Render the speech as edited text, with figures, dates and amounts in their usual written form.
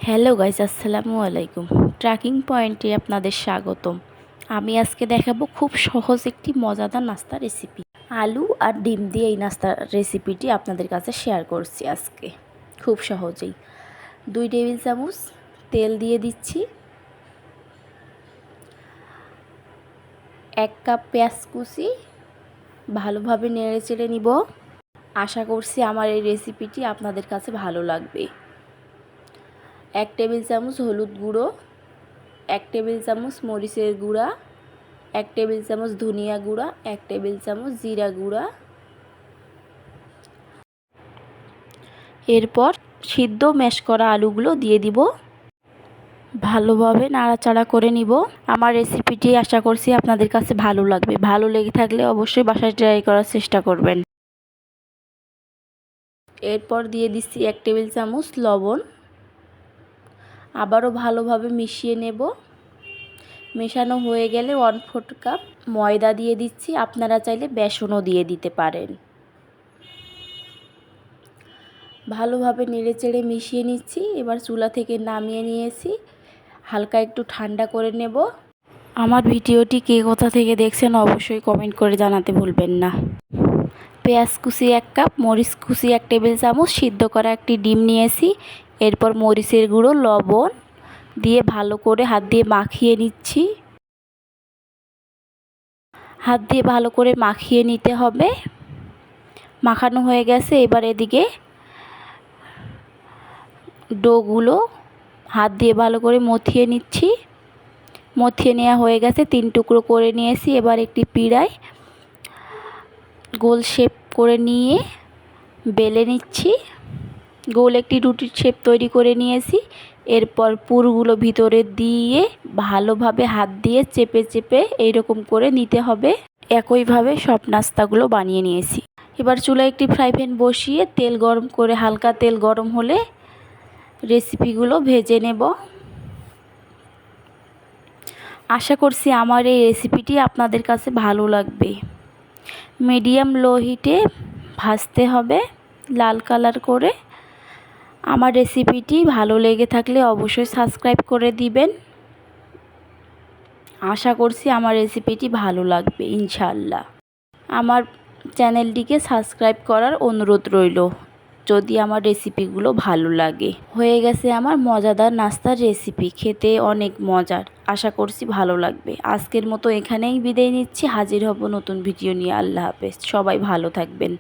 Hello guys, আসসালামু আলাইকুম। Tracking পয়েন্টে আপনাদের স্বাগতম। আমি আজকে দেখাবো খুব সহজ একটি মজাদার নাস্তা রেসিপি। আলু আর ডিম দিয়ে এই নাস্তার রেসিপিটি আপনাদের কাছে শেয়ার করছি আজকে খুব সহজেই। 2 টেবিল চামচ তেল দিয়ে দিচ্ছি, 1 কাপ পেঁয়াজ কুচি ভালোভাবে নেড়ে চেড়ে নিব। আশা করছি আমার এই রেসিপিটি আপনাদের কাছে ভালো লাগবে। 1 টেবিল চামচ হলুদ গুঁড়ো, 1 টেবিল চামচ মরিচের গুঁড়া, 1 টেবিল চামচ ধনিয়া গুঁড়া, 1 টেবিল চামচ জিরা গুঁড়া। এরপর সিদ্ধ ম্যাশ করা আলুগুলো দিয়ে দিব, ভালোভাবে নাড়াচাড়া করে নিব। আমার রেসিপিটি আশা করছি আপনাদের কাছে ভালো লাগবে। ভালো লেগে থাকলে অবশ্যই বাসায় ট্রাই করার চেষ্টা করবেন। এরপর দিয়ে দিচ্ছি 1 টেবিল চামচ লবণ। আবারও ভালোভাবে মিশিয়ে নেব। মেশানো হয়ে গেলে 1/4 কাপ ময়দা দিয়ে দিচ্ছি, আপনারা চাইলে বেসনও দিয়ে দিতে পারেন। ভালোভাবে নেড়েচেড়ে মিশিয়ে নিচ্ছি। এবার চুলা থেকে নামিয়ে নিয়েছি, হালকা একটু ঠান্ডা করে নেব। আমার ভিডিওটি কে কোথা থেকে দেখছেন অবশ্যই কমেন্ট করে জানাতে ভুলবেন না। পেঁয়াজ কুচি 1 কাপ, মরিচ কুচি 1 টেবিল চামচ, সিদ্ধ করা একটি ডিম নিয়েছি। এরপর মরিচের গুঁড়ো, লবণ দিয়ে ভালো করে হাত দিয়ে মাখিয়ে নিচ্ছি। হাত দিয়ে ভালো করে মাখিয়ে নিতে হবে। মাখানো হয়ে গেছে। এবার এদিকে ডোগুলো হাত দিয়ে ভালো করে মথিয়ে নিচ্ছি। মথিয়ে নেওয়া হয়ে গেছে, 3 টুকরো করে নিয়েছি। এবার একটি পিঁড়ায় গোল শেপ করে নিয়ে বেলে নিচ্ছি। গোল একটি রুটির শেপ তৈরি করে নিয়েছি। এরপর পুরগুলো ভিতরে দিয়ে ভালোভাবে হাত দিয়ে চেপে চেপে এইরকম করে নিতে হবে। একইভাবে সব নাস্তাগুলো বানিয়ে নিয়েছি। এবার চুলায় একটি ফ্রাই প্যান বসিয়ে তেল গরম করে, হালকা তেল গরম হলে রেসিপিগুলো ভেজে নেব। আশা করছি আমার এই রেসিপিটি আপনাদের কাছে ভালো লাগবে। মিডিয়াম লো হিটে ভাজতে হবে লাল কালার করে। আমার রেসিপিটি ভালো লেগে থাকলে অবশ্যই সাবস্ক্রাইব করে দিবেন। আশা করছি আমার রেসিপিটি ভালো লাগবে ইনশাআল্লাহ। আমার চ্যানেলটিকে সাবস্ক্রাইব করার অনুরোধ রইল যদি আমার রেসিপিগুলো ভালো লাগে। হয়ে গেছে আমার মজাদার নাস্তার রেসিপি, খেতে অনেক মজার। আশা করছি ভালো লাগবে। আজকের মতো এখানেই বিদায় নিচ্ছি। হাজির হব নতুন ভিডিও নিয়ে। আল্লাহ হাফেজ। সবাই ভালো থাকবেন।